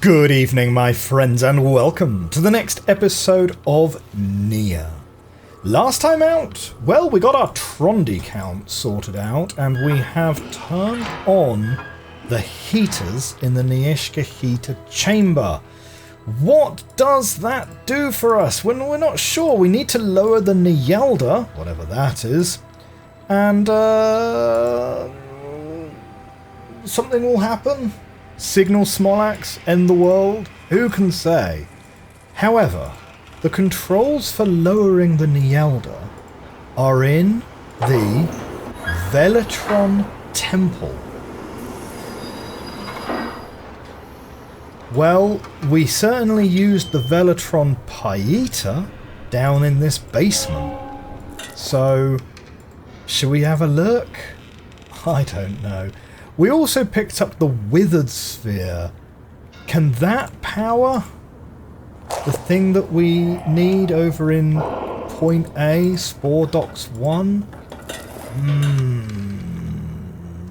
Good evening, my friends, and welcome to the next episode of Neyyah. Last time out, well, we got our Trondy count sorted out, and we have turned on the heaters in the Neyyah heater chamber. What does that do for us? When we're not sure, we need to lower the Neyyah, whatever that is, and something will happen. Signal Smolax, end the world? Who can say? However, the controls for lowering the Neyyah are in the Velatron Temple. Well, we certainly used the Velatron Paita down in this basement. So, shall we have a look? I don't know. We also picked up the Withered Sphere. Can that power the thing that we need over in Point A, Spore Docks 1?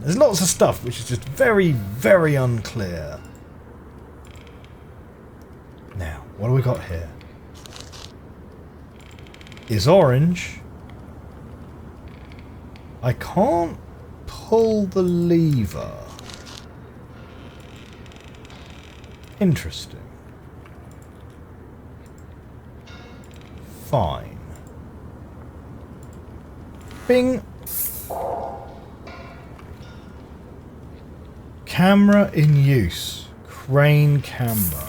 There's lots of stuff which is just very, very unclear. Now, what do we got here? Is orange. I can't pull the lever. Interesting. Fine. Bing. Camera in use. Crane camera.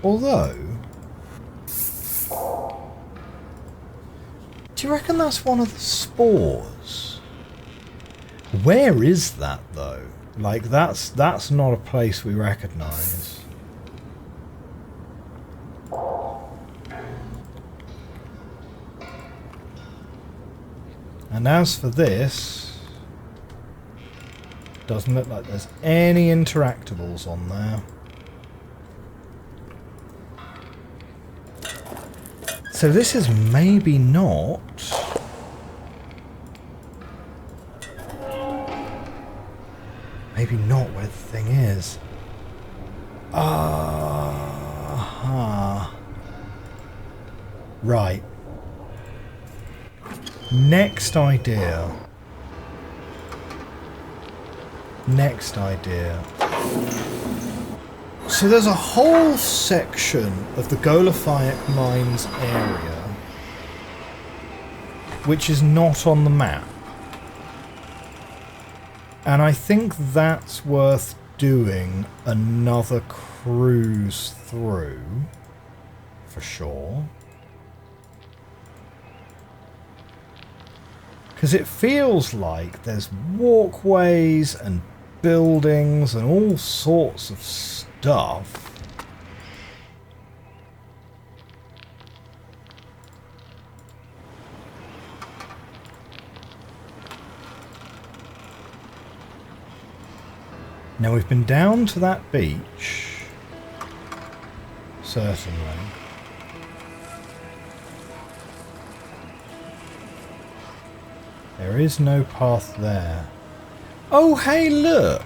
Although, do you reckon that's one of the spores? Where is that though? Like that's not a place we recognise. And as for this, doesn't look like there's any interactables on there. So this is maybe not... Maybe not where the thing is. Right. Next idea. So there's a whole section of the Golophiac Mines area which is not on the map. And I think that's worth doing another cruise through, for sure. Because it feels like there's walkways and buildings and all sorts of stuff. Now we've been down to that beach, certainly. There is no path there. Oh, hey, look!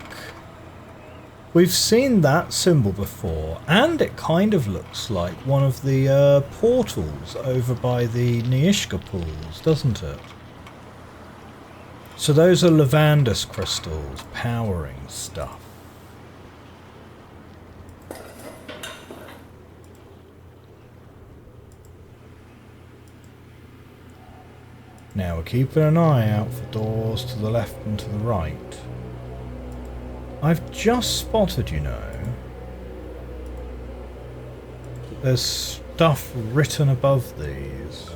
We've seen that symbol before, and it kind of looks like one of the portals over by the Neyyah pools, doesn't it? So those are Lavandus crystals powering stuff. Now we're keeping an eye out for doors to the left and to the right. I've just spotted, you know, there's stuff written above these.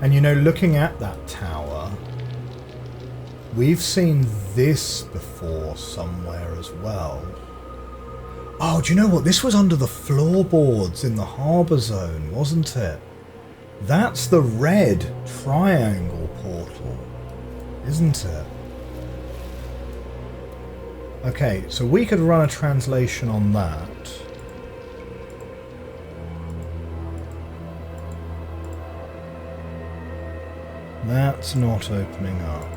And you know, looking at that tower, we've seen this before somewhere as well. Oh, do you know what? This was under the floorboards in the harbour zone, wasn't it? That's the red triangle portal, isn't it? Okay, so we could run a translation on that. That's not opening up.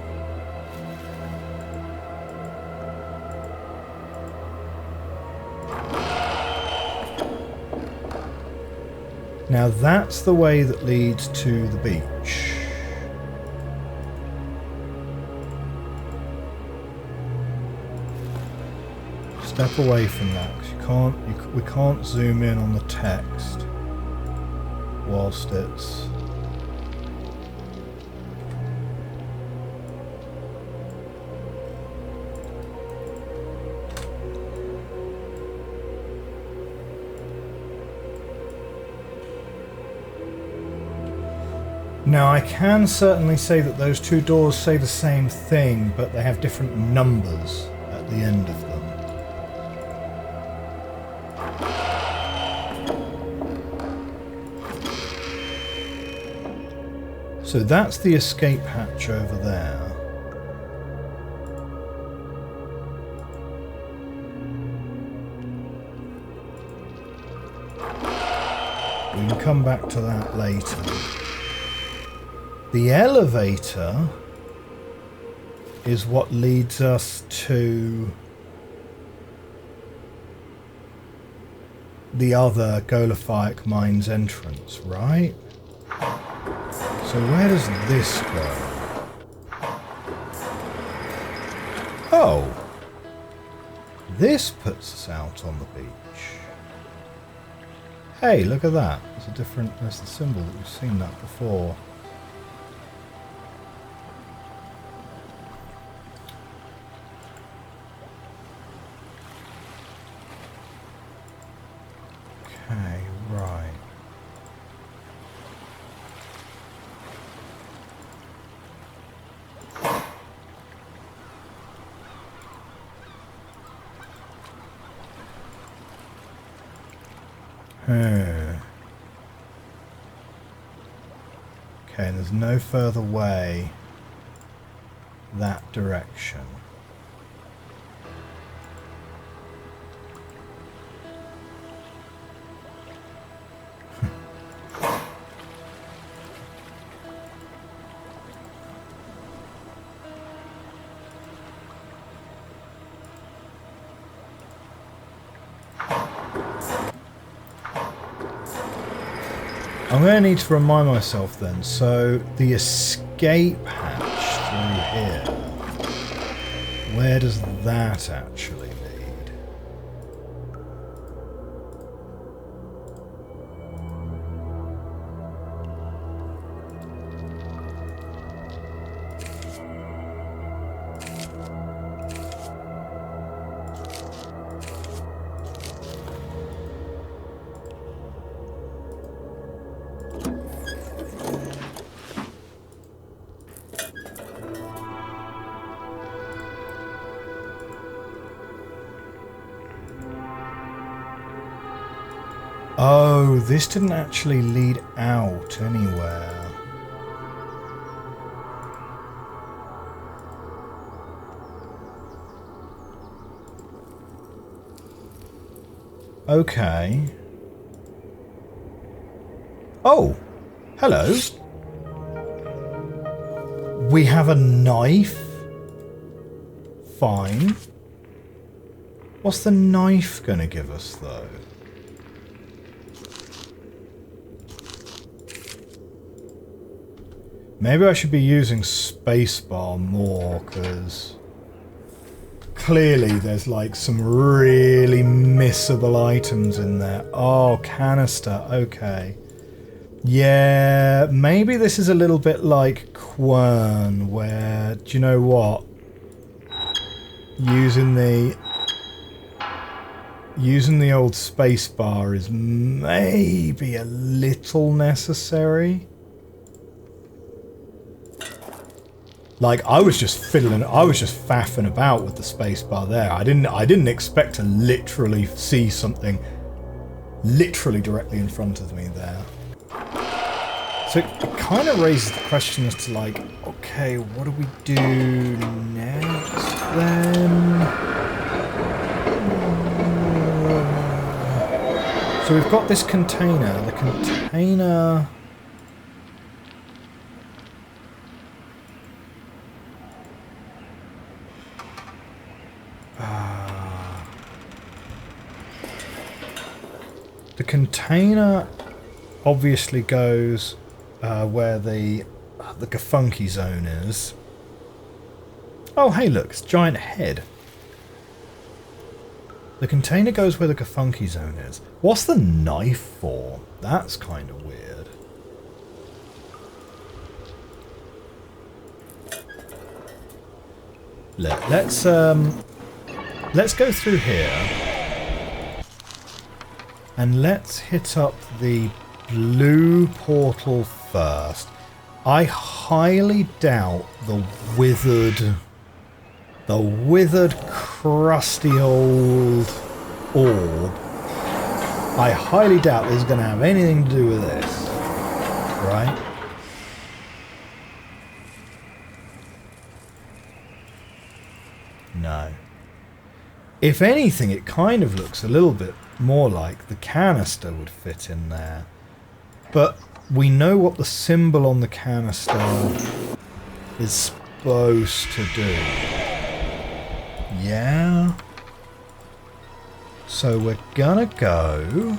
Now that's the way that leads to the beach. Step away from that because we can't zoom in on the text whilst it's... Now I can certainly say that those two doors say the same thing, but they have different numbers at the end of them. So that's the escape hatch over there. We can come back to that later. The elevator is what leads us to the other Golophic Mines entrance, right? So where does this go? Oh! This puts us out on the beach. Hey, look at that. There's the symbol that we've seen that before. Okay, right. Okay, there's no further way that direction. I'm going to need to remind myself then, so the escape hatch through here, where does that actually lead? Oh, this didn't actually lead out anywhere. Okay. Oh, hello. We have a knife. Fine. What's the knife going to give us, though? Maybe I should be using spacebar more, because clearly there's like some really missable items in there. Oh, canister, okay. Yeah, maybe this is a little bit like Quern, where, do you know what? Using the old spacebar is maybe a little necessary. Like, I was just fiddling, I was just faffing about with the spacebar there. I didn't expect to literally see something literally directly in front of me there. So it kind of raises the question as to, like, okay, what do we do next then? So we've got this container. The container... the container obviously goes where the Gafunky zone is. Oh, hey, look, it's a giant head. The container goes where the Gafunky zone is. What's the knife for? That's kind of weird. Let's go through here. And let's hit up the blue portal first. I highly doubt the withered, crusty old orb. I highly doubt this is going to have anything to do with this. Right? No. If anything, it kind of looks a little bit more like the canister would fit in there. But we know what the symbol on the canister is supposed to do. Yeah? So we're gonna go...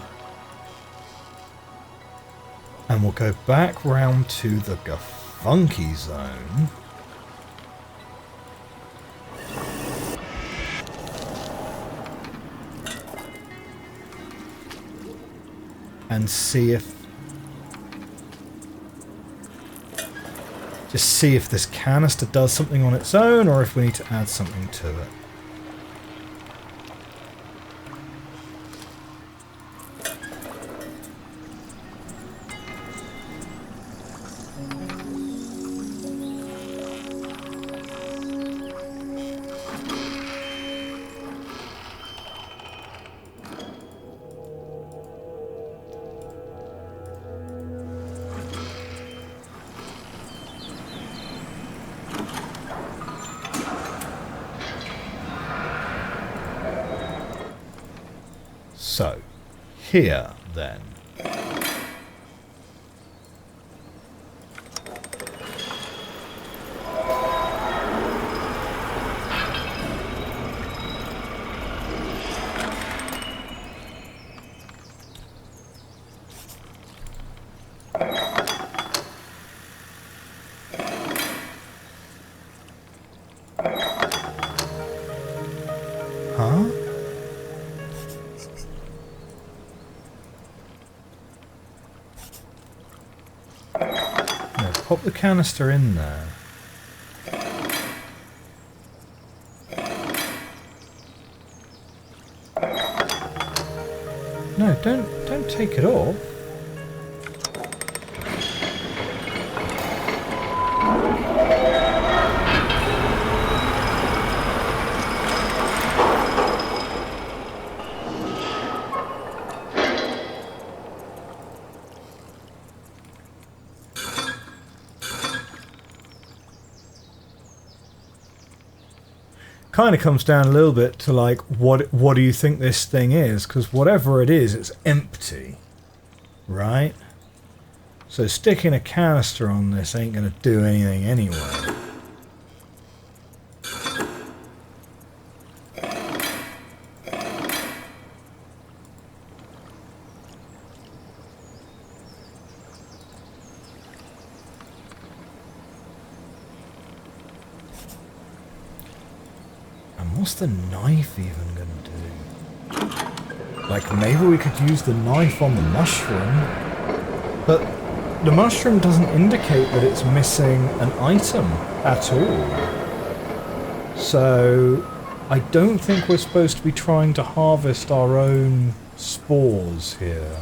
and we'll go back round to the Gafunky zone. And see if... just see if this canister does something on its own, or if we need to add something to it. So, here then. Huh? Pop the canister in there. No, don't take it off. Kind of comes down a little bit to, like, what do you think this thing is? Because whatever it is, it's empty, right? So sticking a canister on this ain't going to do anything anyway. What's the knife even gonna do? Like, maybe we could use the knife on the mushroom, but the mushroom doesn't indicate that it's missing an item at all. So I don't think we're supposed to be trying to harvest our own spores here.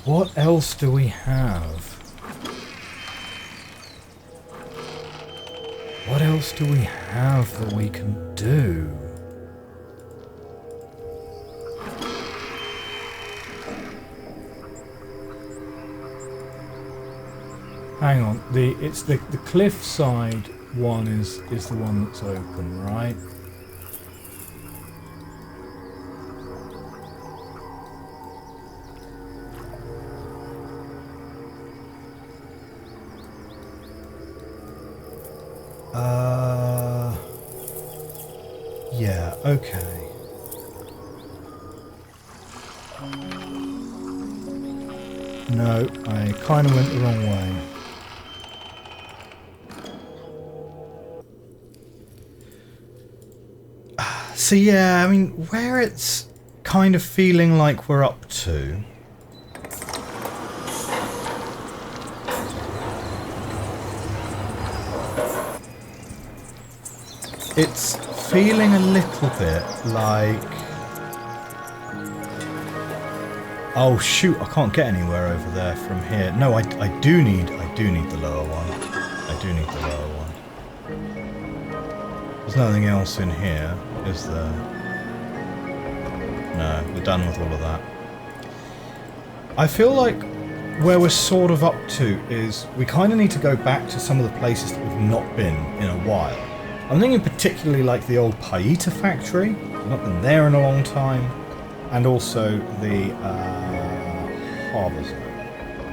What else do we have? What else do we have that we can do? Hang on, it's the cliffside one is the one that's open, right? Yeah, okay. No, I kind of went the wrong way. So yeah, I mean, where it's kind of feeling like we're up to. It's feeling a little bit like... Oh shoot, I can't get anywhere over there from here. No, I do need the lower one. I do need the lower one. There's nothing else in here, is there? No, we're done with all of that. I feel like where we're sort of up to is we kind of need to go back to some of the places that we've not been in a while. I'm thinking particularly like the old Paita factory. I've not been there in a long time. And also the harbour zone.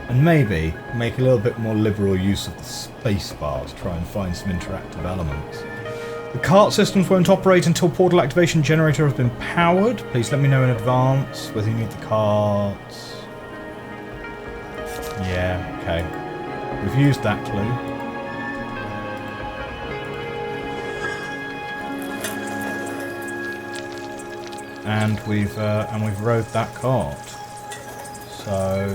And maybe make a little bit more liberal use of the space bar to try and find some interactive elements. The cart systems won't operate until portal activation generator has been powered. Please let me know in advance whether you need the carts. Yeah, okay. We've used that clue. And we've rode that cart. So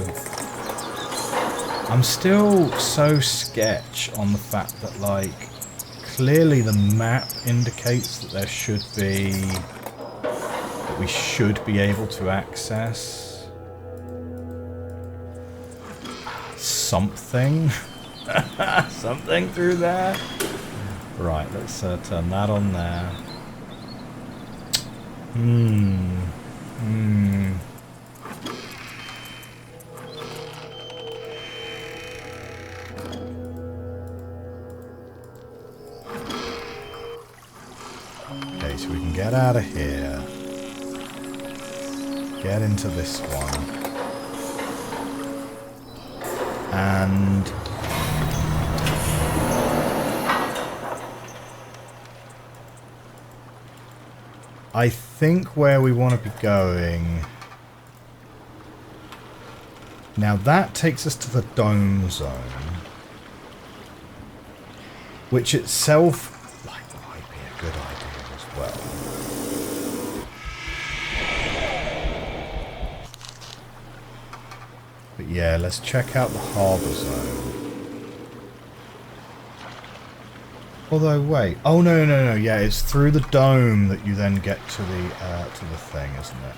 I'm still so sketch on the fact that, like, clearly the map indicates that there should be, that we should be able to access something, something through there. Right, let's turn that on there. Okay, so we can get out of here. Get into this one. And... I think where we want to be going... Now that takes us to the dome zone. Which itself might be a good idea as well. But yeah, let's check out the harbour zone. Although, wait. Oh, no. Yeah, it's through the dome that you then get to the thing, isn't it?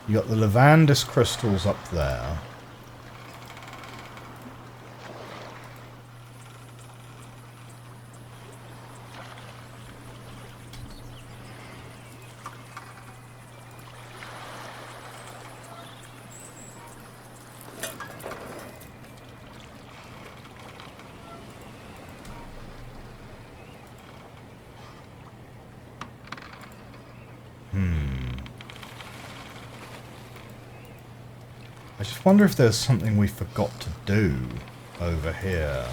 You got the Levandus crystals up there. I just wonder if there's something we forgot to do over here.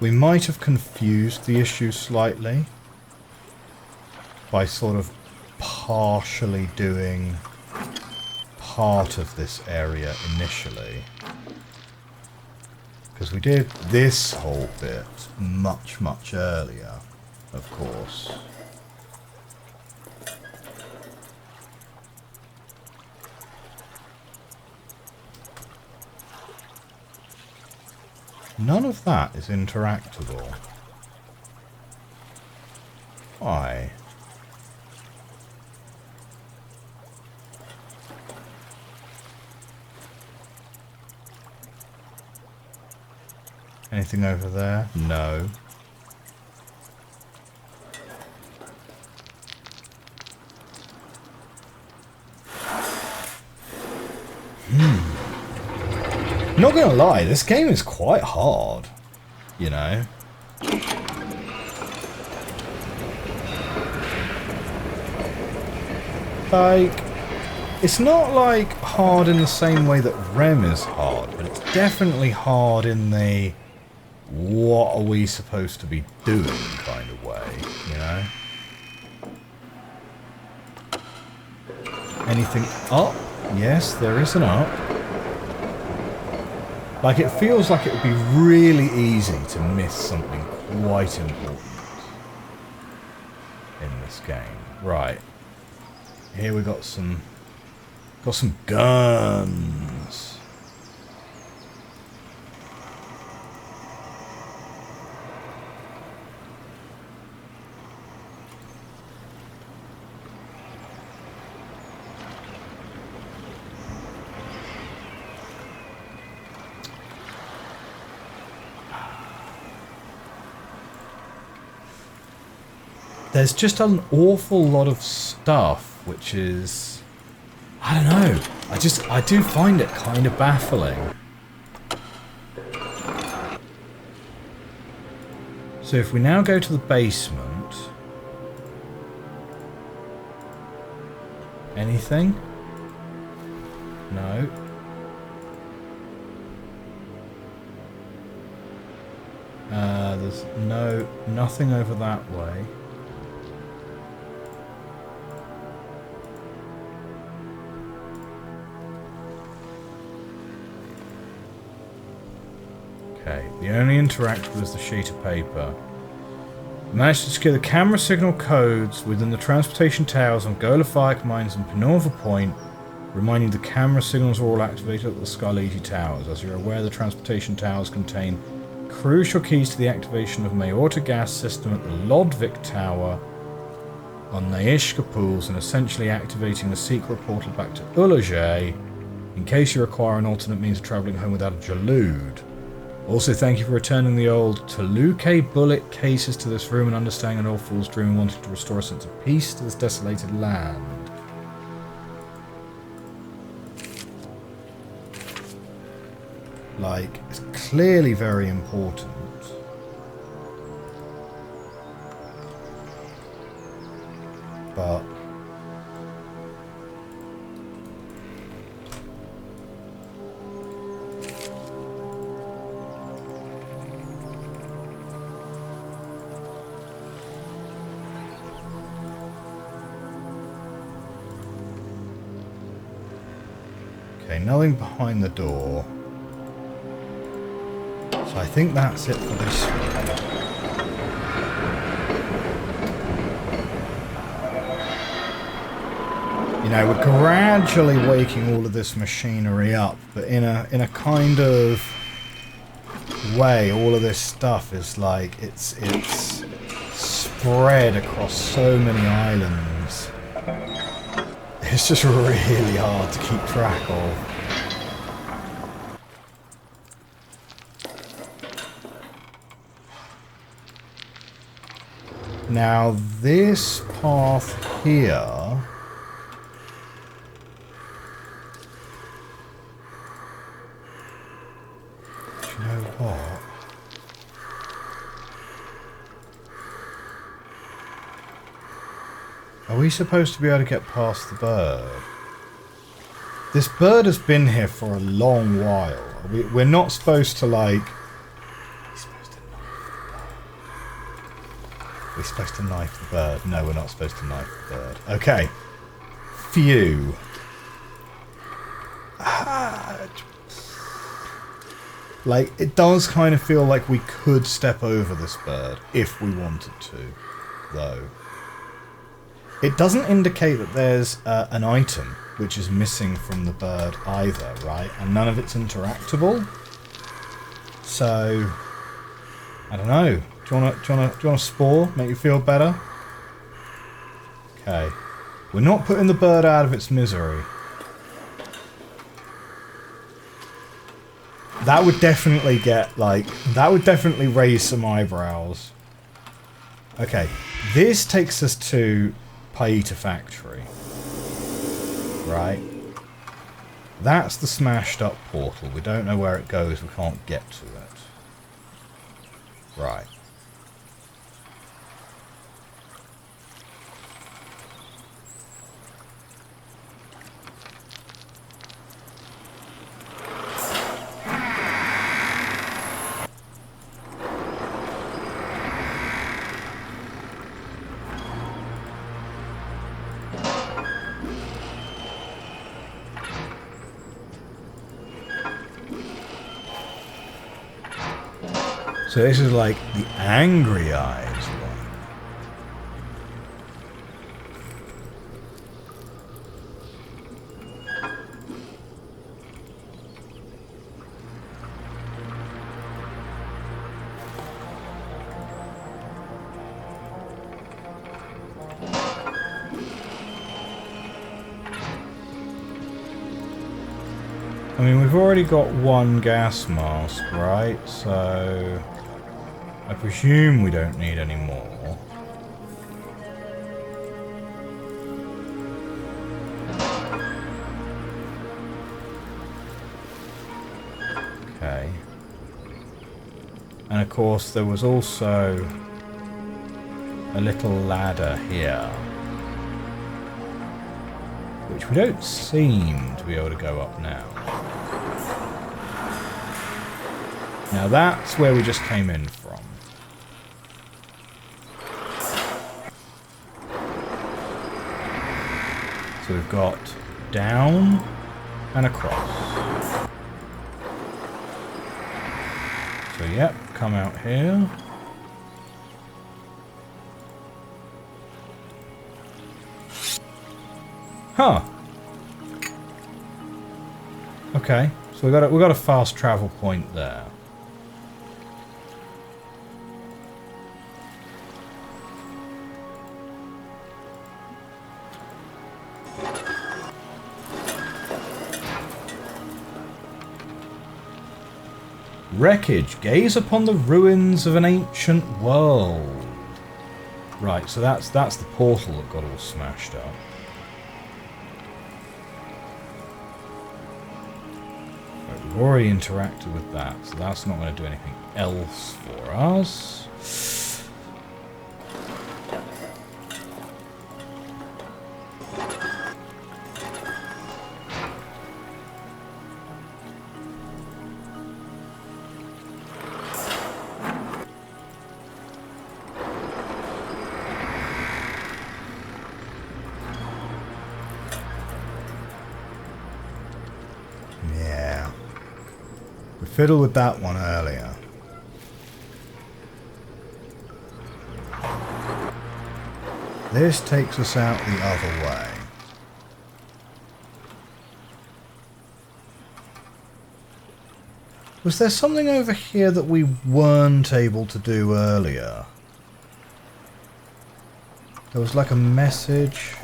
We might have confused the issue slightly by sort of partially doing part of this area initially. Because we did this whole bit much, much earlier, of course. None of that is interactable. Anything over there? No. Not gonna lie, this game is quite hard, you know. Like, it's not like hard in the same way that Rhem is hard, but it's definitely hard in the what are we supposed to be doing kind of way, you know. Anything up? Yes, there is an up. Like, it feels like it would be really easy to miss something quite important in this game. Right. Here we got some guns. There's just an awful lot of stuff, which is, I don't know, I do find it kind of baffling. So if we now go to the basement, anything? No. There's nothing over that way. Okay, the only interactive is the sheet of paper. Managed to secure the camera signal codes within the transportation towers on Gola Fire Mines and Pinova Point, reminding the camera signals are all activated at the Scarlatti Towers. As you're aware, the transportation towers contain crucial keys to the activation of Mayorta gas system at the Lodvik Tower on Neyyah pools and essentially activating the secret portal back to Ulage in case you require an alternate means of travelling home without a Jalood. Also, thank you for returning the old Toluque bullet cases to this room and understanding an old fool's dream and wanting to restore a sense of peace to this desolated land. Like, it's clearly very important. But okay, nothing behind the door. So I think that's it for this one. You know, we're gradually waking all of this machinery up, but in a kind of way, all of this stuff is like it's spread across so many islands. It's just really hard to keep track of. Now, this path here... Do you know what? Are we supposed to be able to get past the bird? This bird has been here for a long while. We're not supposed to, like... We're supposed to knife the bird. No, we're not supposed to knife the bird. Okay. Phew. Like, it does kind of feel like we could step over this bird if we wanted to, though. It doesn't indicate that there's an item which is missing from the bird either, right? And none of it's interactable. So, I don't know. Do you want a spore? Make you feel better? Okay. We're not putting the bird out of its misery. That would definitely get, like, that would definitely raise some eyebrows. Okay, this takes us to Paita Factory. Right? That's the smashed up portal. We don't know where it goes, we can't get to it. Right. So this is like the angry eyes one. I mean, we've already got one gas mask, right? So I presume we don't need any more. Okay. And of course there was also a little ladder here, which we don't seem to be able to go up now. Now that's where we just came in from. So we've got down and across. So yep, come out here. Huh. Okay, so we got a fast travel point there. Wreckage. Gaze upon the ruins of an ancient world. Right, so that's the portal that got all smashed up. Right, we've already interacted with that, so that's not going to do anything else for us. Fiddle with that one earlier. This takes us out the other way. Was there something over here that we weren't able to do earlier? There was like a message.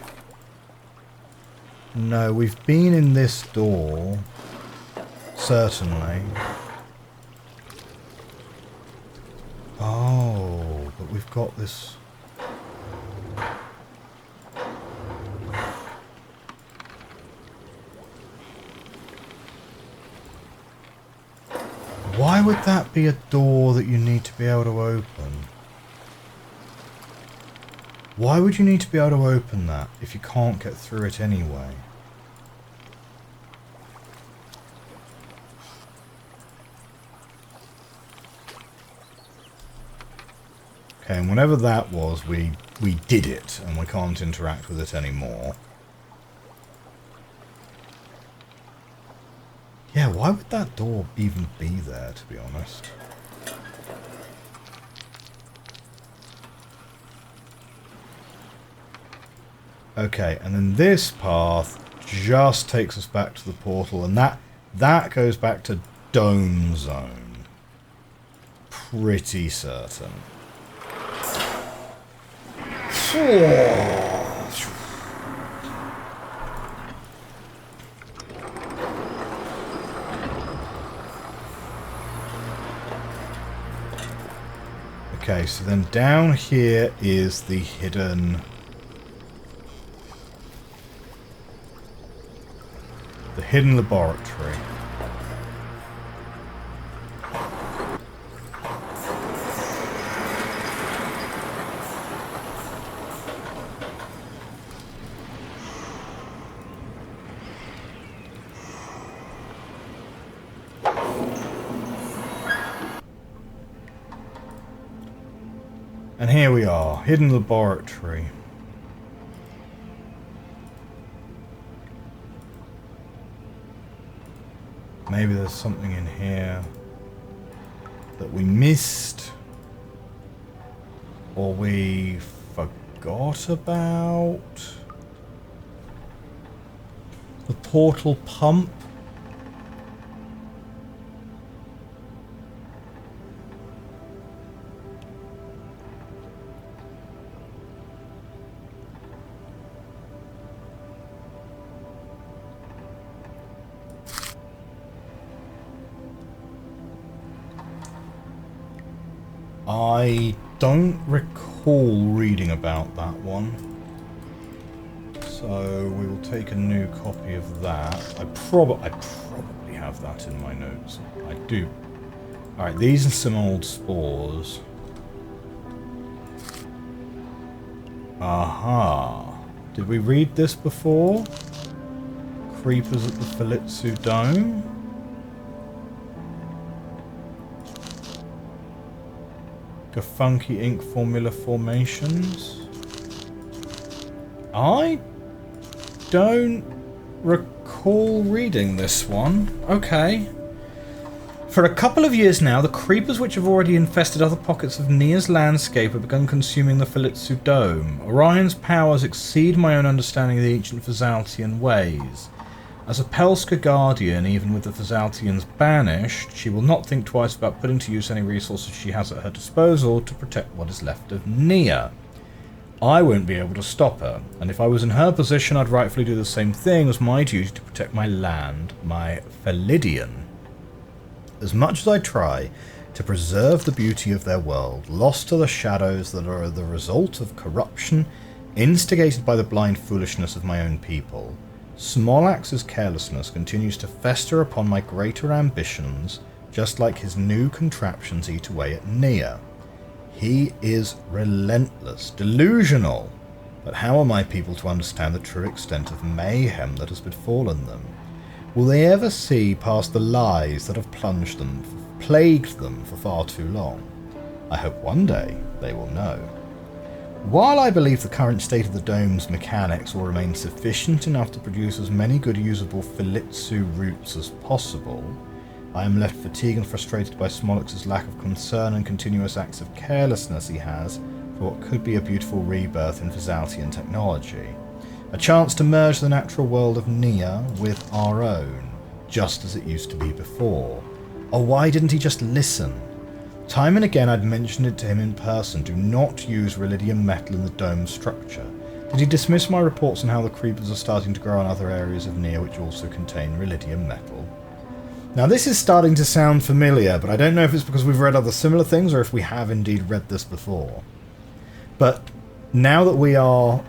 No, we've been in this door. Certainly. Oh, but we've got this. Why would that be a door that you need to be able to open? Why would you need to be able to open that if you can't get through it anyway? Okay, and whenever that was, we did it, and we can't interact with it anymore. Yeah, why would that door even be there, to be honest? Okay, and then this path just takes us back to the portal, and that goes back to Dome Zone. Pretty certain. Okay, so then down here is the hidden... the hidden laboratory. And here we are, hidden laboratory. Maybe there's something in here that we missed, or we forgot about. The portal pump. I don't recall reading about that one, so we will take a new copy of that. I probably have that in my notes. I do. Alright, these are some old spores. Aha. Did we read this before? Creepers at the Philitsu Dome? Funky ink formula formations. I don't recall reading this one. Okay. For a couple of years now, the creepers which have already infested other pockets of Neyyah's landscape have begun consuming the Philitsu Dome. Orion's powers exceed my own understanding of the ancient Fazaltian ways. As a Pelska guardian, even with the Fazaltians banished, she will not think twice about putting to use any resources she has at her disposal to protect what is left of Neyyah. I won't be able to stop her, and if I was in her position, I'd rightfully do the same thing as my duty to protect my land, my Philidian. As much as I try to preserve the beauty of their world, lost to the shadows that are the result of corruption, instigated by the blind foolishness of my own people, Smolax's carelessness continues to fester upon my greater ambitions, just like his new contraptions eat away at Neyyah. He is relentless, delusional, but how are my people to understand the true extent of mayhem that has befallen them? Will they ever see past the lies that have plagued them for far too long? I hope one day they will know. While I believe the current state of the dome's mechanics will remain sufficient enough to produce as many good usable Philitsu routes as possible, I am left fatigued and frustrated by Smolax's lack of concern and continuous acts of carelessness he has for what could be a beautiful rebirth in Fazaltian technology. A chance to merge the natural world of Neyyah with our own, just as it used to be before. Or why didn't he just listen? Time and again I'd mentioned it to him in person, do not use Iridium metal in the dome structure. Did he dismiss my reports on how the creepers are starting to grow in other areas of Neyyah which also contain Iridium metal? Now this is starting to sound familiar, but I don't know if it's because we've read other similar things or if we have indeed read this before. But now that we are,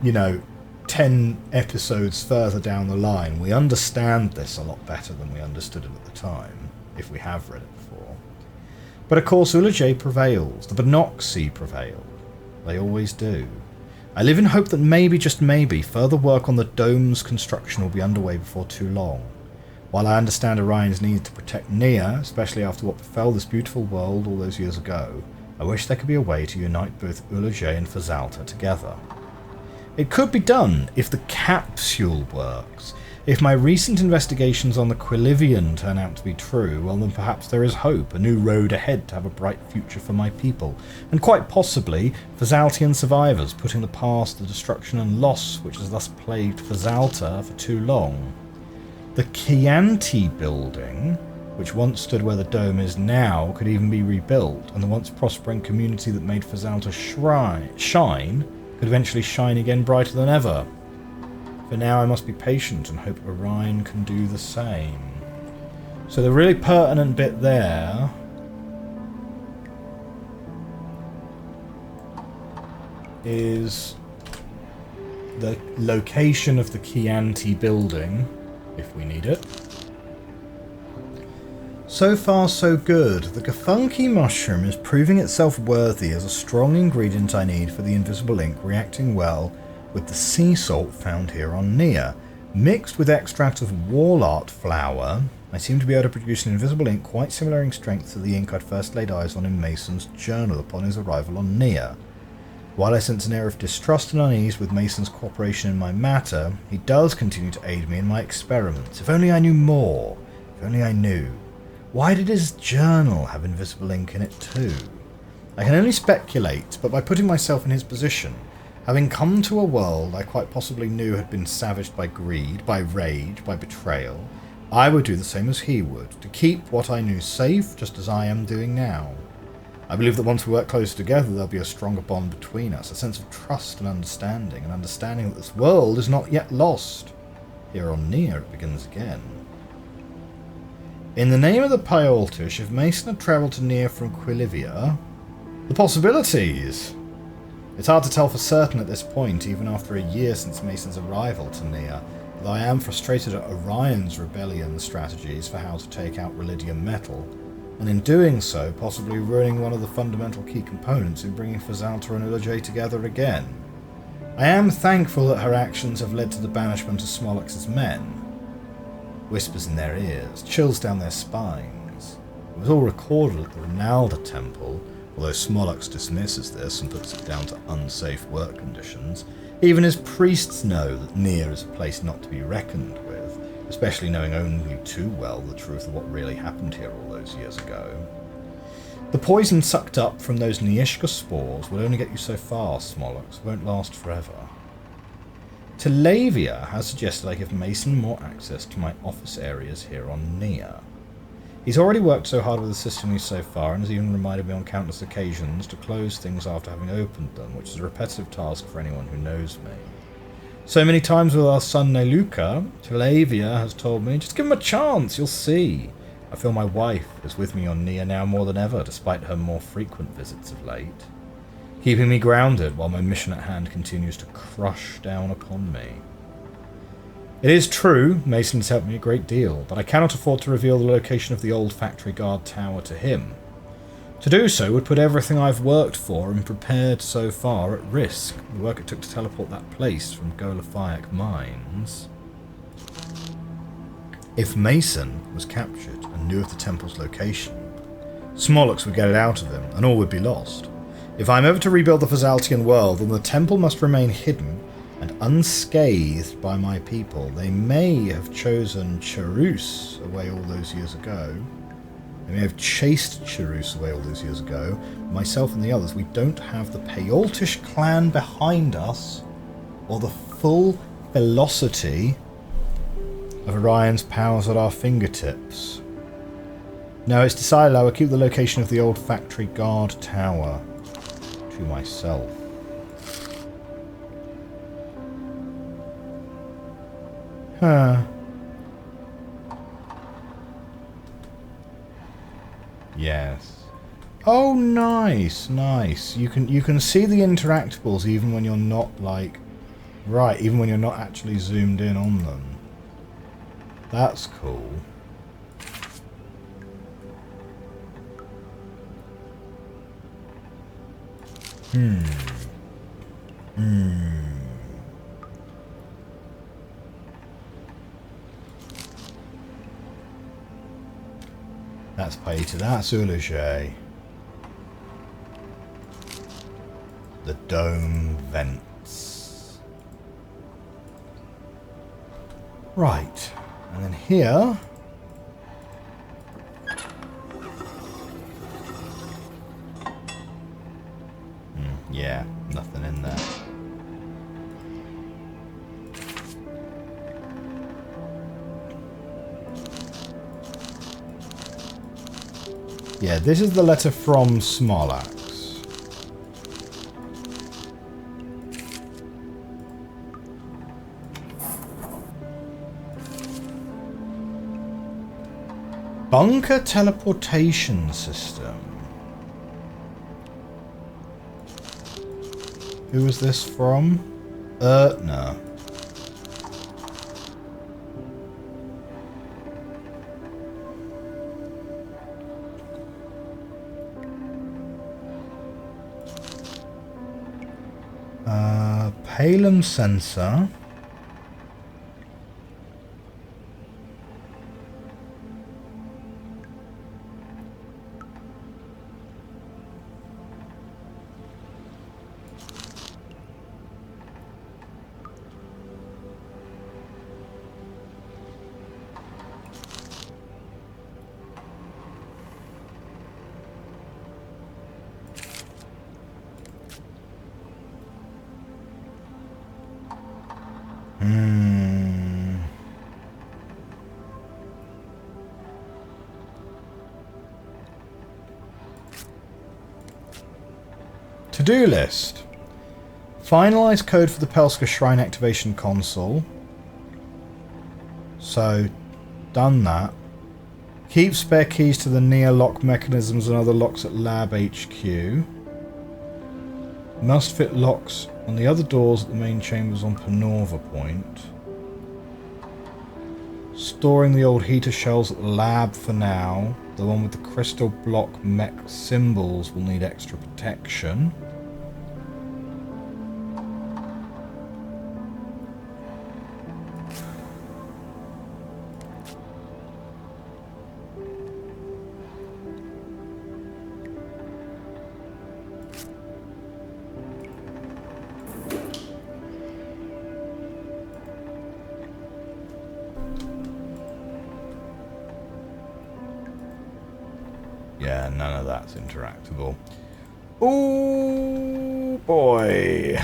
10 episodes further down the line, we understand this a lot better than we understood it at the time, if we have read it before. But of course Ulajay prevails, the Benoxi prevail. They always do. I live in hope that maybe, just maybe, further work on the dome's construction will be underway before too long. While I understand Orion's need to protect Neyyah, especially after what befell this beautiful world all those years ago, I wish there could be a way to unite both Ulajay and Fazalta together. It could be done if the capsule works. If my recent investigations on the Quilivian turn out to be true, well then perhaps there is hope, a new road ahead to have a bright future for my people, and quite possibly Fazaltian survivors putting the past, the destruction and loss which has thus plagued Fazalta for too long. The Chianti building, which once stood where the dome is now, could even be rebuilt, and the once prospering community that made Fazalta shine could eventually shine again brighter than ever. For now I must be patient and hope Orion can do the same. So the really pertinent bit there is the location of the Chianti building, if we need it. So far, so good. The Gafunky mushroom is proving itself worthy as a strong ingredient I need for the invisible ink, reacting well with the sea salt found here on Neyyah. Mixed with extract of wallart flower, I seem to be able to produce an invisible ink quite similar in strength to the ink I'd first laid eyes on in Mason's journal upon his arrival on Neyyah. While I sense an air of distrust and unease with Mason's cooperation in my matter, he does continue to aid me in my experiments. If only I knew more. If only I knew. Why did his journal have invisible ink in it too? I can only speculate, but by putting myself in his position, having come to a world I quite possibly knew had been savaged by greed, by rage, by betrayal, I would do the same as he would, to keep what I knew safe, just as I am doing now. I believe that once we work closer together, there'll be a stronger bond between us, a sense of trust and understanding that this world is not yet lost. Here on Neyyah it begins again. In the name of the Pyoltish, if Mason had travelled to Neyyah from Quilivia, the possibilities! It's hard to tell for certain at this point, even after a year since Mason's arrival to Neyyah, though I am frustrated at Orion's rebellion strategies for how to take out Relidium metal, and in doing so, possibly ruining one of the fundamental key components in bringing Fazalta and Ulajay together again. I am thankful that her actions have led to the banishment of Smollux's men. Whispers in their ears, chills down their spines. It was all recorded at the Ronalda Temple, although Smollux dismisses this and puts it down to unsafe work conditions. Even his priests know that Neyyah is a place not to be reckoned with, especially knowing only too well the truth of what really happened here all those years ago. The poison sucked up from those Neyyishka spores will only get you so far, Smollux. It won't last forever. Telavia has suggested I give Mason more access to my office areas here on Neyyah. He's already worked so hard with the system so far and has even reminded me on countless occasions to close things after having opened them, which is a repetitive task for anyone who knows me. So many times with our son Neluka, Telavia has told me, just give him a chance, you'll see. I feel my wife is with me on Neyyah now more than ever, despite her more frequent visits of late, keeping me grounded while my mission at hand continues to crush down upon me. It is true, Mason's helped me a great deal, but I cannot afford to reveal the location of the old factory guard tower to him. To do so would put everything I've worked for and prepared so far at risk, the work it took to teleport that place from Golophayak Mines. If Mason was captured and knew of the temple's location, Smollux would get it out of him, and all would be lost. If I'm ever to rebuild the Fazaltian world, then the temple must remain hidden and unscathed by my people. They may have chosen Charus away all those years ago. They may have chased Charus away all those years ago. Myself and the others, we don't have the Pyoltish clan behind us, or the full velocity of Orion's powers at our fingertips. No, it's decided I will keep the location of the old factory guard tower to myself. Yes. Oh, nice, nice. You can see the interactables even when you're not even when you're not actually zoomed in on them. That's cool. That's Paita, that's Ulajay. The dome vents. Right, and then here... yeah, nothing in there. Yeah, this is the letter from Smollax. Bunker teleportation system. Who was this from? No. Palem sensor. To-do list. Finalize code for the Pelska Shrine activation console. So, done that. Keep spare keys to the Neyyah lock mechanisms and other locks at Lab HQ. Must fit locks on the other doors at the main chambers on Panova Point. Storing the old heater shells at the lab for now. The one with the crystal block mech symbols will need extra protection. Yeah, none of that's interactable. Oh boy.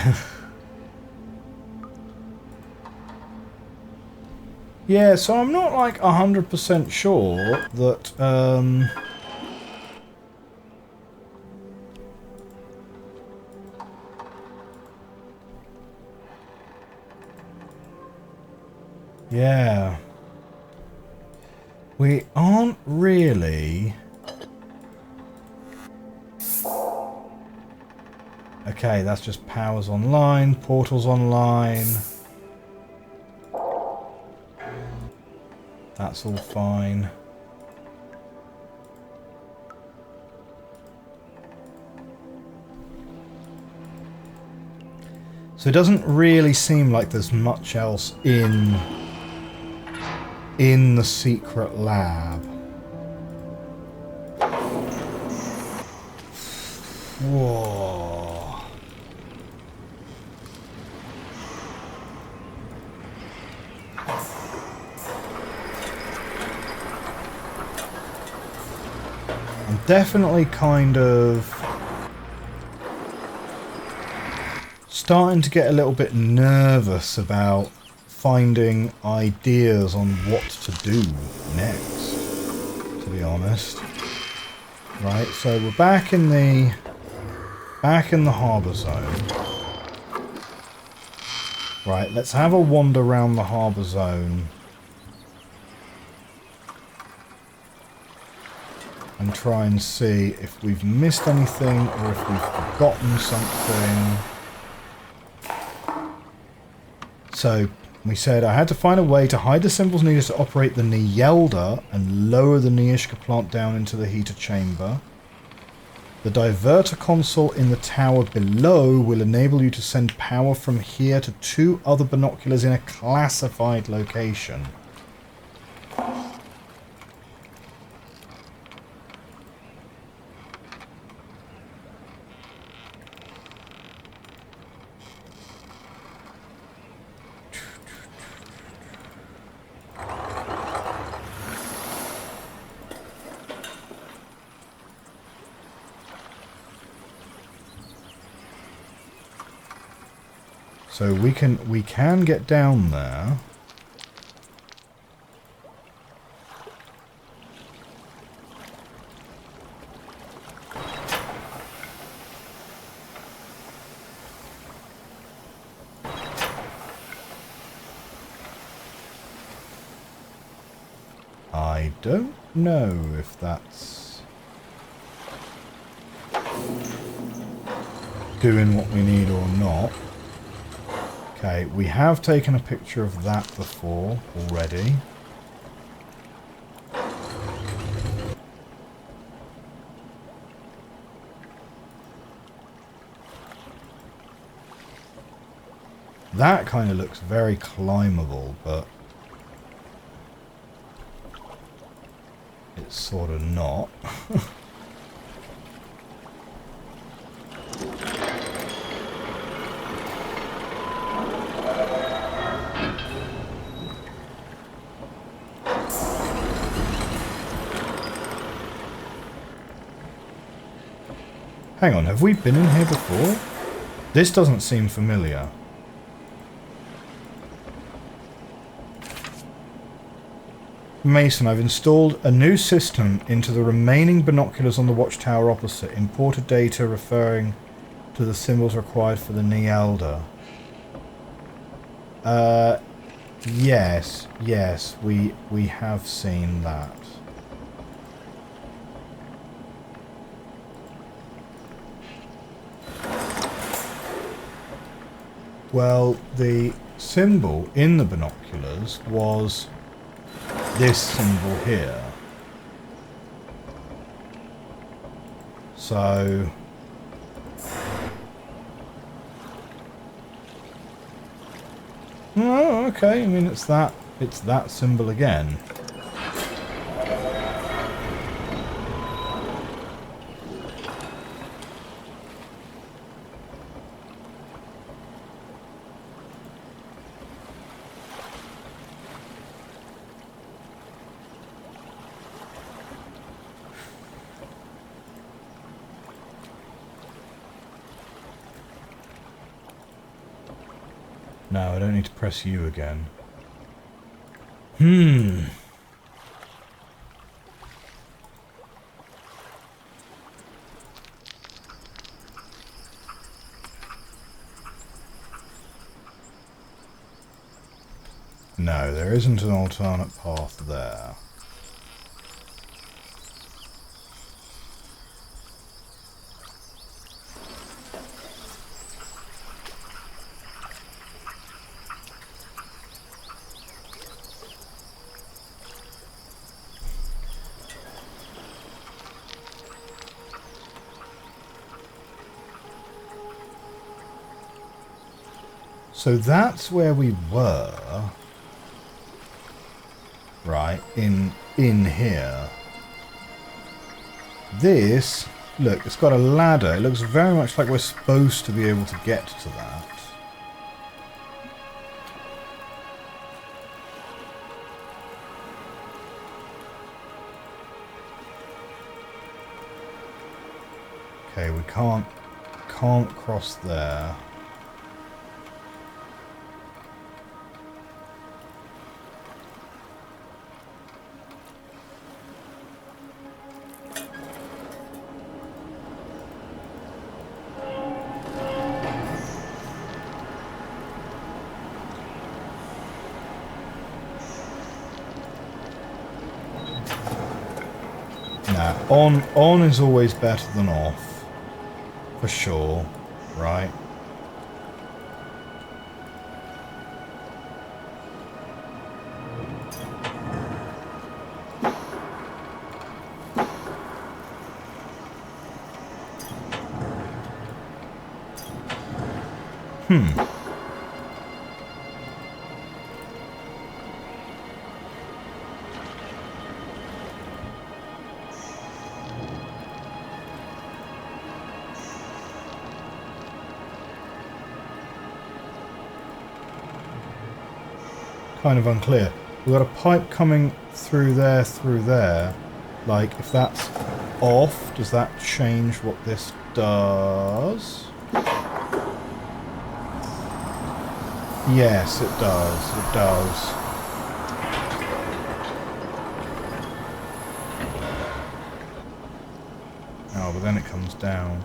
Yeah, so I'm not like 100% sure that yeah. We aren't really. Okay, that's just powers online, portals online. That's all fine. So it doesn't really seem like there's much else in the secret lab. Whoa. I'm definitely kind of starting to get a little bit nervous about finding ideas on what to do next, to be honest. Right, so we're back in the harbour zone. Right, let's have a wander around the harbour zone and try and see if we've missed anything or if we've forgotten something. So we said I had to find a way to hide the symbols needed to operate the Neyyah and lower the Neyyah plant down into the heater chamber. The diverter console in the tower below will enable you to send power from here to 2 other binoculars in a classified location. So we can get down there. I don't know if that's... doing what we need or not. Okay, we have taken a picture of that before already. That kind of looks very climbable, but it's sort of not. Hang on, have we been in here before? This doesn't seem familiar. Mason, I've installed a new system into the remaining binoculars on the watchtower opposite. Imported data referring to the symbols required for the Neyyah. Yes, we have seen that. Well, the symbol in the binoculars was this symbol here. So oh, okay, I mean it's that symbol again. No, I don't need to press U again. No, there isn't an alternate path there. So that's where we were, right, in here. This, look, it's got a ladder. It looks very much like we're supposed to be able to get to that. Okay, we can't cross there. On is always better than off, for sure, right? Kind of unclear. We've got a pipe coming through there. Like, if that's off, does that change what this does? Yes, it does. It does. Oh, but then it comes down.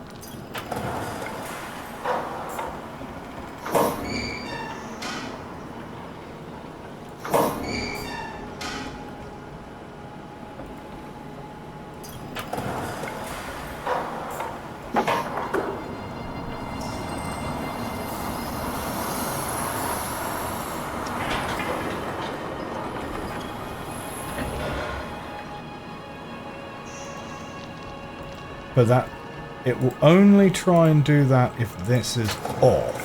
But that... It will only try and do that if this is off.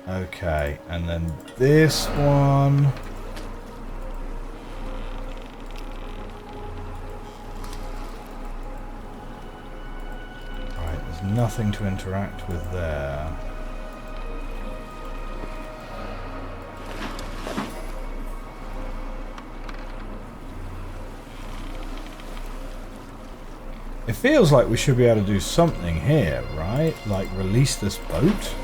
Okay, and then this one. Right, there's nothing to interact with there. It feels like we should be able to do something here, right? Like release this boat?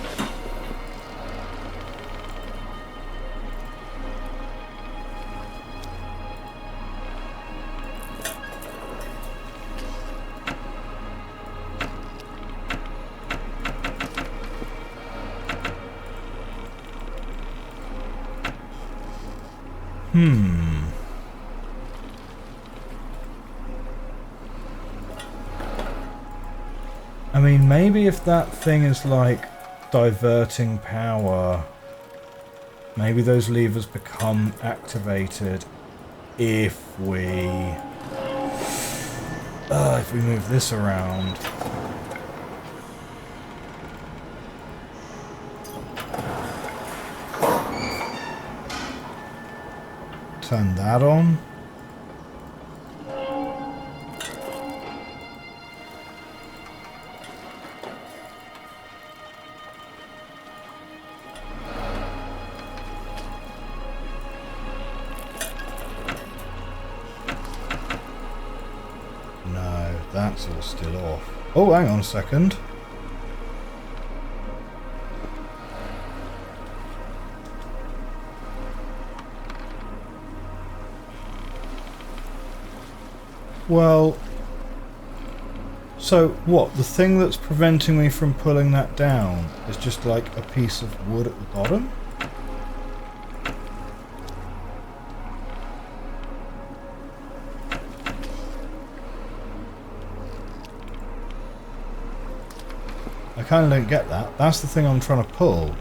I mean, maybe if that thing is like diverting power, maybe those levers become activated if we move this around. Turn that on. No, that's all still off. Oh, hang on a second. Well, so what? The thing that's preventing me from pulling that down is just like a piece of wood at the bottom? I kind of don't get that. That's the thing I'm trying to pull.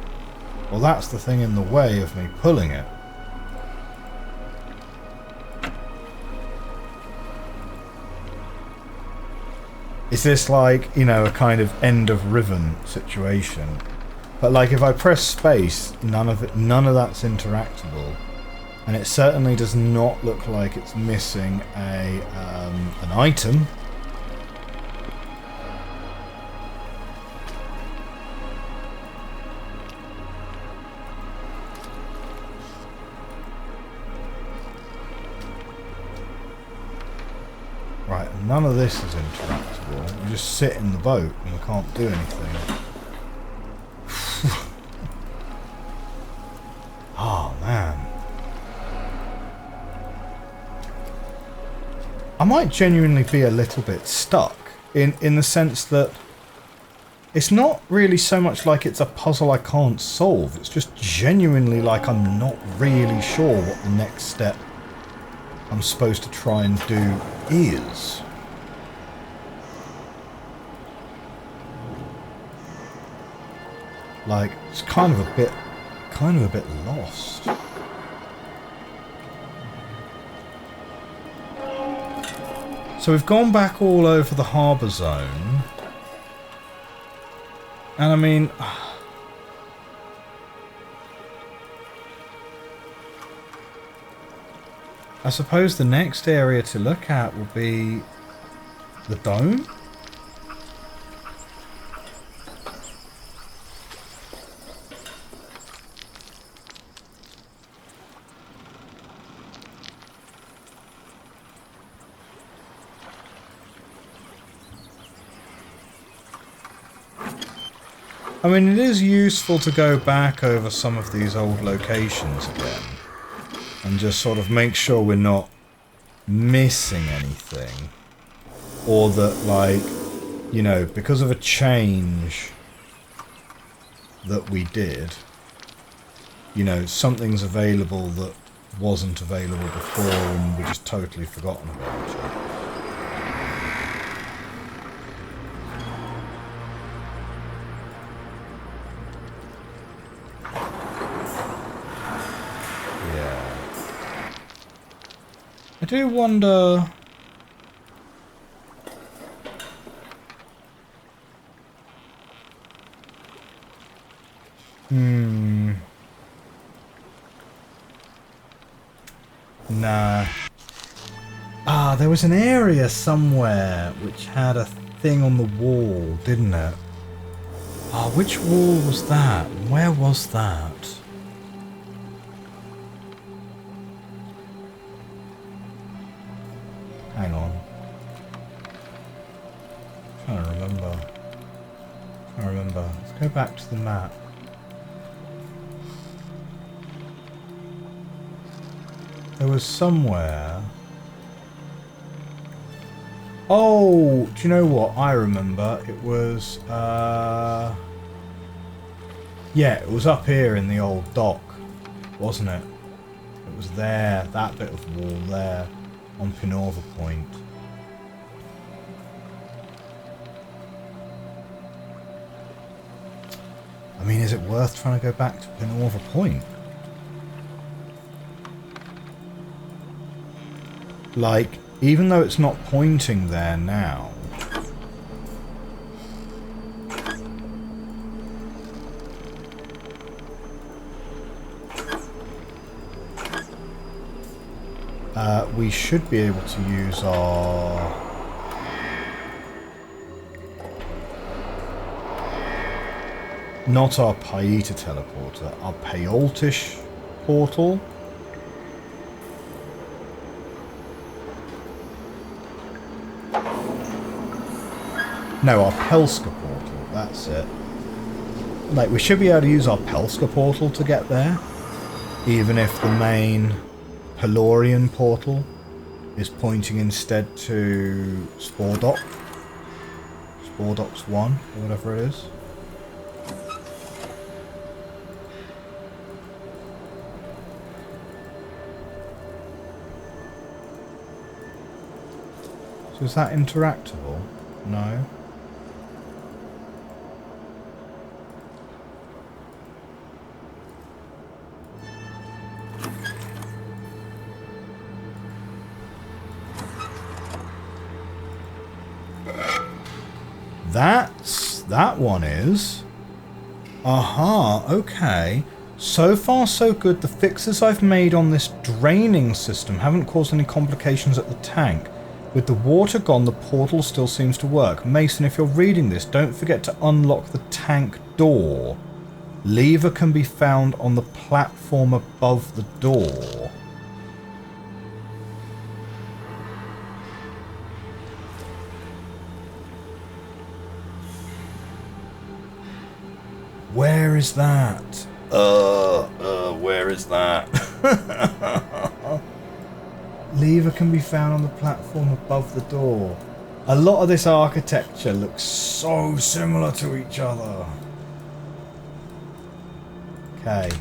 Well, that's the thing in the way of me pulling it. Is this like, you know, a kind of end of Riven situation? But like if I press space, none of that's interactable. And it certainly does not look like it's missing an item. Right, none of this is interactable. We just sit in the boat and we can't do anything. Oh, man. I might genuinely be a little bit stuck in the sense that it's not really so much like it's a puzzle I can't solve. It's just genuinely like I'm not really sure what the next step I'm supposed to try and do is. Like, it's kind of a bit lost. So we've gone back all over the harbour zone. And I mean, I suppose the next area to look at will be the dome. I mean, it is useful to go back over some of these old locations again and just sort of make sure we're not missing anything, or that, like, you know, because of a change that we did, you know, something's available that wasn't available before and we just totally forgotten about it. Yeah. I do wonder... Nah. Ah, there was an area somewhere which had a thing on the wall, didn't it? Ah, which wall was that? Where was that? Hang on. I'm trying to remember. Let's go back to the map. There was somewhere... Oh! Do you know what? I remember. It was... Yeah, it was up here in the old dock, wasn't it? It was there, that bit of wall there, on Pinorva Point. I mean, is it worth trying to go back to Pinorva Point? Like, even though it's not pointing there now... we should be able to use our... Not our Paita teleporter, our Payoltish portal. No, our Pelska portal, that's it. Like, we should be able to use our Pelska portal to get there, even if the main Pelorian portal is pointing instead to Spordock. Spordock's 1, or whatever it is. So is that interactable? No. That one is. Aha, okay. So far so good. The fixes I've made on this draining system haven't caused any complications at the tank. With the water gone, the portal still seems to work. Mason, if you're reading this, don't forget to unlock the tank door. Lever can be found on the platform above the door. Where is that? Where is that? Lever can be found on the platform above the door. A lot of this architecture looks so similar to each other. Okay.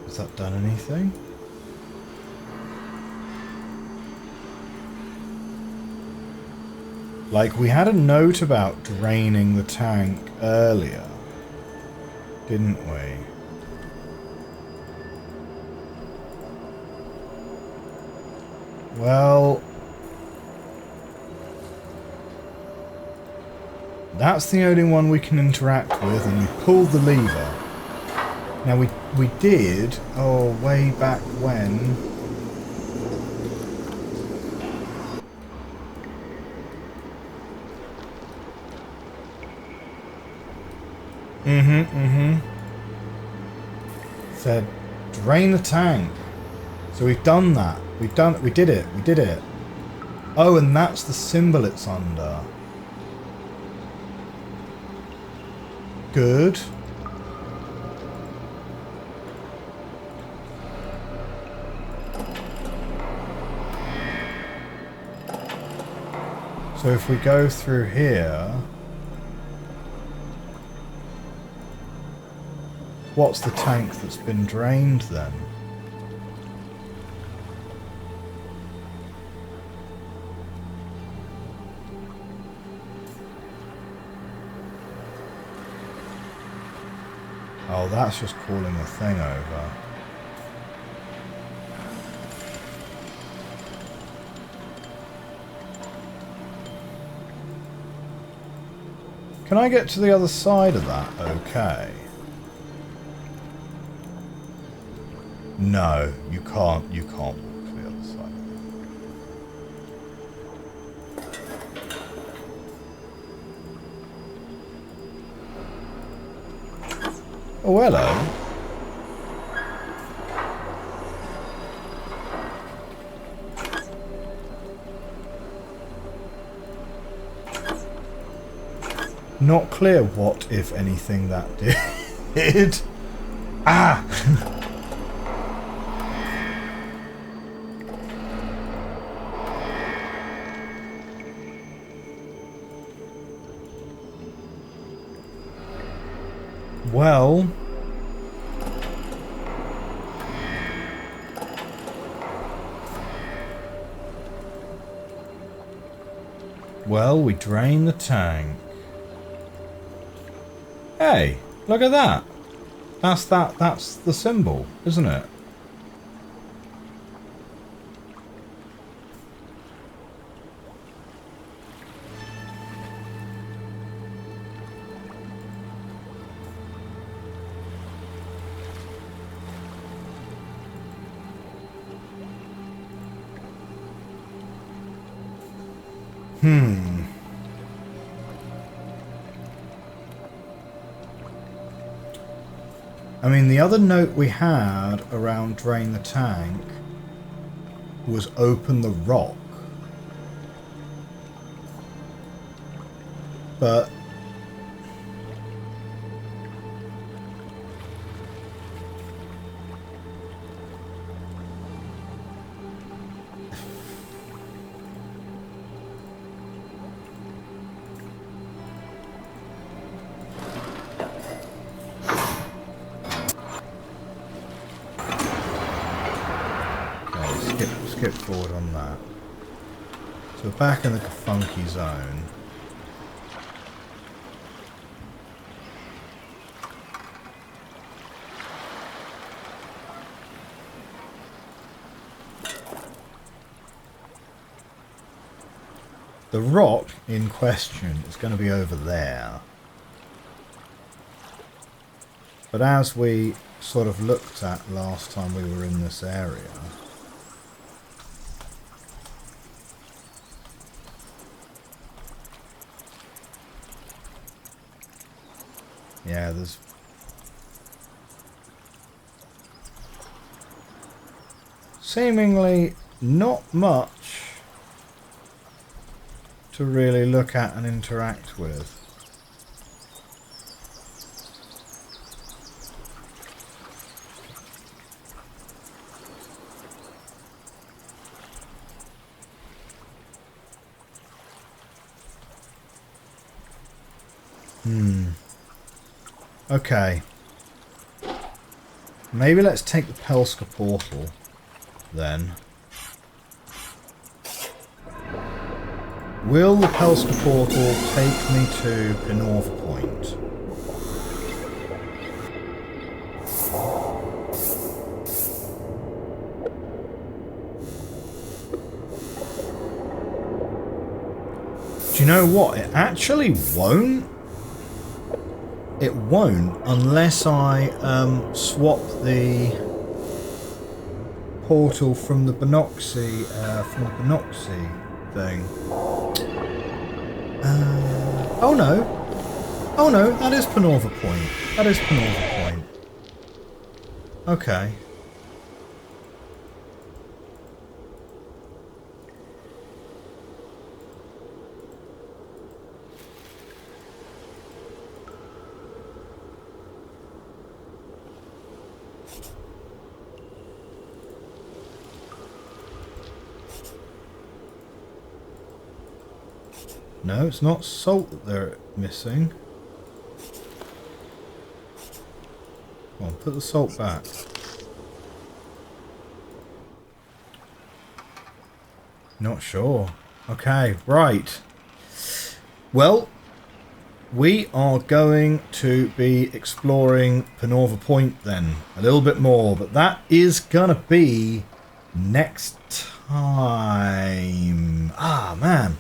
Has that done anything? Like, we had a note about draining the tank earlier, didn't we? Well, that's the only one we can interact with, and we pulled the lever. Now we did, oh, way back when. said drain the tank. So we've done that. We did it. Oh, and that's the symbol it's under. Good. So if we go through here, what's the tank that's been drained then? Oh, that's just calling the thing over. Can I get to the other side of that? Okay. No, you can't. You can't walk to the other side. Oh, hello. Not clear what, if anything, that did. Ah! Well... Well, we drain the tank. Hey, look at that. That's the symbol, isn't it? I mean, the other note we had around drain the tank was open the rock. But... skip forward on that. So we're back in the funky zone. The rock in question is going to be over there. But as we sort of looked at last time we were in this area, yeah, there's seemingly not much to really look at and interact with. Okay. Maybe let's take the Pelska portal then. Will the Pelska portal take me to Pinorva Point? Do you know what? It actually won't. It won't unless I swap the portal from the Binoxy thing. Oh no! Oh no! That is Pinorva Point. That is Pinorva Point. Okay. No, it's not salt that they're missing. Come on, put the salt back. Not sure. Okay, right. Well, we are going to be exploring Panova Point then a little bit more, but that is gonna be next time. Ah, man.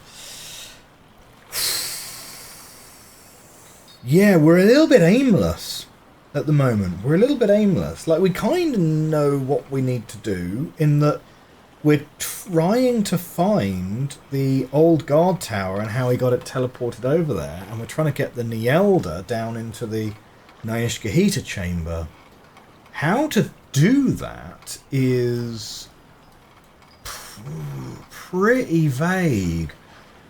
Yeah, we're a little bit aimless at the moment. We're a little bit aimless. Like, we kind of know what we need to do in that we're trying to find the old guard tower and how he got it teleported over there. And we're trying to get the Neyyah down into the Nyishkahita chamber. How to do that is pretty vague.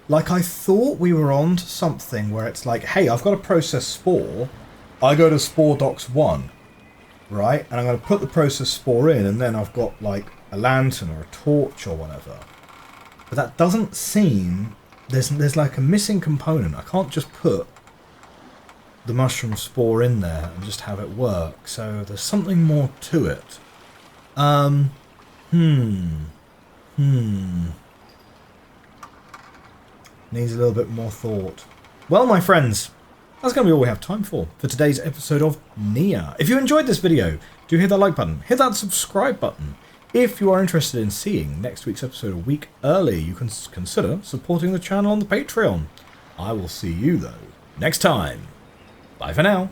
Like, I thought we were on to something where it's like, hey, I've got to process spore. I go to spore docks 1, right? And I'm going to put the process spore in, and then I've got, like, a lantern or a torch or whatever. But that doesn't seem... There's like a missing component. I can't just put the mushroom spore in there and just have it work. So there's something more to it. Needs a little bit more thought. Well, my friends, that's going to be all we have time for today's episode of Neyyah. If you enjoyed this video, do hit that like button, hit that subscribe button. If you are interested in seeing next week's episode a week early, you can consider supporting the channel on the Patreon. I will see you, though, next time. Bye for now.